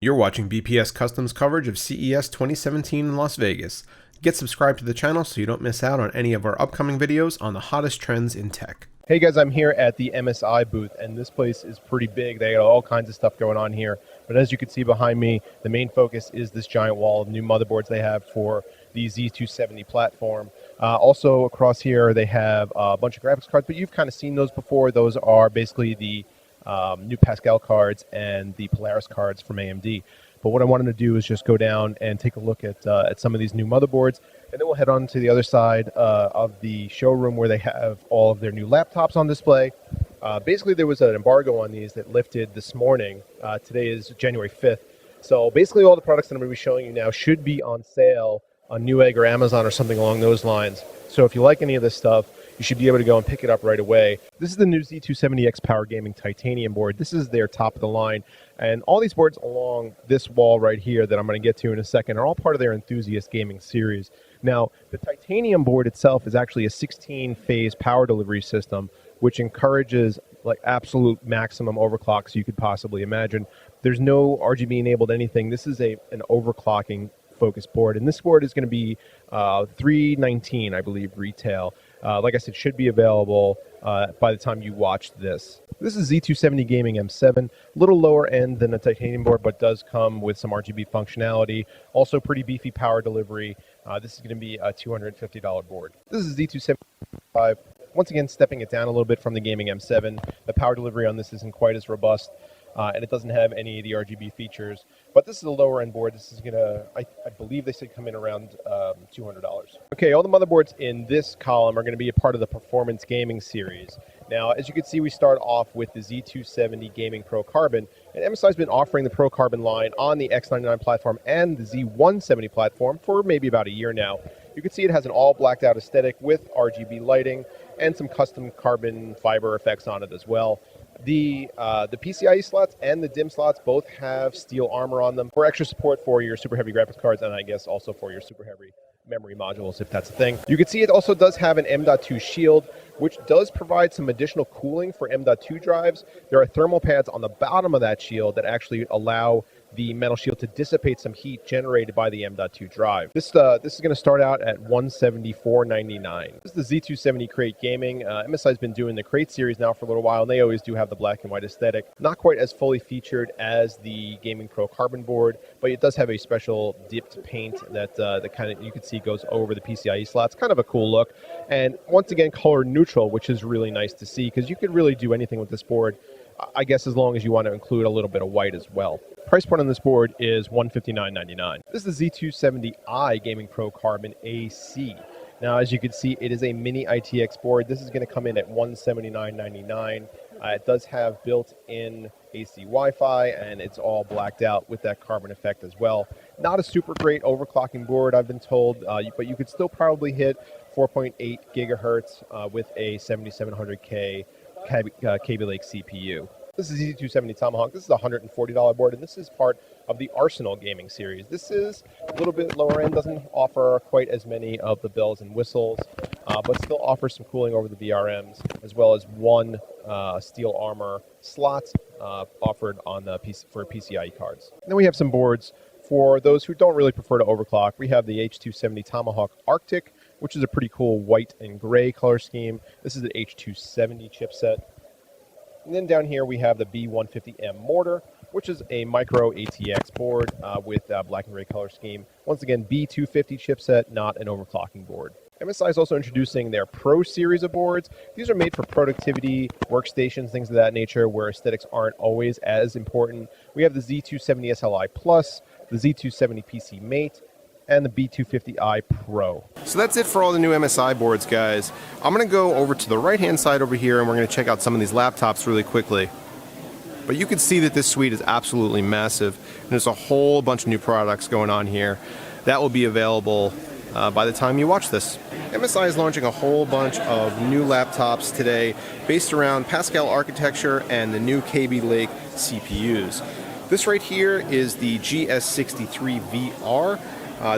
You're watching BPS Customs coverage of CES 2017 in Las Vegas. Get subscribed to the channel so you don't miss out on any of our upcoming videos on the hottest trends in tech. Hey guys, I'm here at the MSI booth, and this place is pretty big. They got all kinds of stuff going on here. But as you can see behind me, the main focus is this giant wall of new motherboards they have for the Z270 platform. Also across here, they have a bunch of graphics cards, but you've kind of seen those before. Those are basically the new Pascal cards and the Polaris cards from AMD. But what I wanted to do is just go down and take a look at some of these new motherboards, and then we'll head on to the other side of the showroom where they have all of their new laptops on display. Basically, there was an embargo on these that lifted this morning. Today is January 5th. So basically all the products that I'm going to be showing you now should be on sale on Newegg or Amazon or something along those lines. So if you like any of this stuff, you should be able to go and pick it up right away. This is the new Z270X Power Gaming Titanium board. This is their top of the line. And all these boards along this wall right here that I'm going to get to in a second are all part of their Enthusiast Gaming series. Now, the Titanium board itself is actually a 16-phase power delivery system, which encourages like absolute maximum overclocks you could possibly imagine. There's no RGB enabled anything. This is an overclocking focused board, and this board is going to be $319, I believe, retail. Like I said, should be available by the time you watch this. This is Z270 Gaming M7, a little lower end than a Titanium board, but does come with some RGB functionality. Also pretty beefy power delivery. This is going to be a $250 board. This is Z275. Once again, stepping it down a little bit from the Gaming M7. The power delivery on this isn't quite as robust, and it doesn't have any of the RGB features. But this is a lower end board. This is going to, I believe they said come in around $200. Okay, all the motherboards in this column are going to be a part of the Performance Gaming series. Now, as you can see, we start off with the Z270 Gaming Pro Carbon, and MSI's been offering the Pro Carbon line on the X99 platform and the Z170 platform for maybe about a year now. You can see it has an all blacked out aesthetic with RGB lighting and some custom carbon fiber effects on it as well. The PCIe slots and the DIMM slots both have steel armor on them for extra support for your super heavy graphics cards, and I guess also for your super heavy memory modules, if that's a thing. You can see it also does have an M.2 shield, which does provide some additional cooling for M.2 drives. There are thermal pads on the bottom of that shield that actually allow the metal shield to dissipate some heat generated by the M.2 drive. This is going to start out at $174.99. This is the Z270 Crate Gaming. MSI's been doing the Crate series now for a little while, and they always do have the black and white aesthetic. Not quite as fully featured as the Gaming Pro Carbon board, but it does have a special dipped paint that kind of you can see goes over the PCIe slots. Kind of a cool look, and once again color neutral, which is really nice to see because you could really do anything with this board, I guess, as long as you want to include a little bit of white as well. Price point on this board is $159.99. This is the Z270i Gaming Pro Carbon AC. Now, as you can see, it is a mini ITX board. This is going to come in at $179.99. It does have built-in AC Wi-Fi, and it's all blacked out with that carbon effect as well. Not a super great overclocking board, I've been told, but you could still probably hit 4.8 gigahertz with a 7700K Kaby Lake CPU. This is Z270 Tomahawk. This is a $140 board, and this is part of the Arsenal gaming series. This is a little bit lower end, doesn't offer quite as many of the bells and whistles, but still offers some cooling over the VRMs, as well as one steel armor slot offered on the for PCIe cards. And then we have some boards for those who don't really prefer to overclock. We have the H270 Tomahawk Arctic, which is a pretty cool white and gray color scheme. This is the H270 chipset. And then down here we have the B150M Mortar, which is a micro ATX board with black and gray color scheme. Once again, B250 chipset, not an overclocking board. MSI is also introducing their Pro series of boards. These are made for productivity, workstations, things of that nature, where aesthetics aren't always as important. We have the Z270 SLI Plus, the Z270 PC Mate, and the B250i Pro. So that's it for all the new MSI boards, guys. I'm going to go over to the right-hand side over here, and we're going to check out some of these laptops really quickly. But you can see that this suite is absolutely massive, and there's a whole bunch of new products going on here. That will be available by the time you watch this. MSI is launching a whole bunch of new laptops today based around Pascal architecture and the new Kaby Lake CPUs. This right here is the GS63 VR.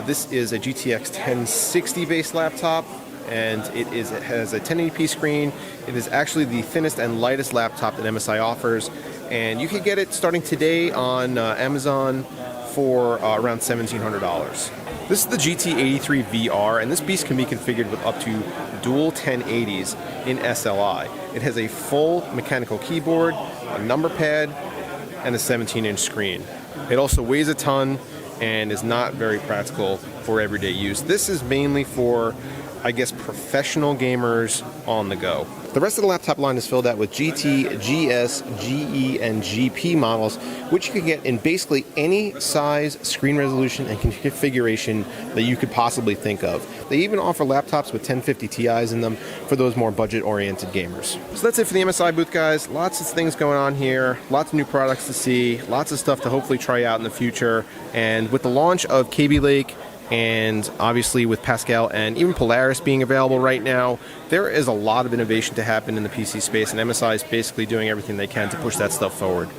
This is a GTX 1060 based laptop, and it has a 1080p screen. It is actually the thinnest and lightest laptop that MSI offers, and you can get it starting today on Amazon for around $1,700. This is the GT83 VR, and this beast can be configured with up to dual 1080s in SLI. It has a full mechanical keyboard, a number pad, and a 17-inch screen. It also weighs a ton and is not very practical for everyday use. This is mainly for, I guess, professional gamers on the go. The rest of the laptop line is filled out with GT, GS, GE, and GP models, which you can get in basically any size, screen resolution, and configuration that you could possibly think of. They even offer laptops with 1050 Ti's in them for those more budget-oriented gamers. So that's it for the MSI booth, guys. Lots of things going on here, lots of new products to see, lots of stuff to hopefully try out in the future. And with the launch of Kaby Lake, and obviously with Pascal and even Polaris being available right now, there is a lot of innovation to happen in the PC space, and MSI is basically doing everything they can to push that stuff forward.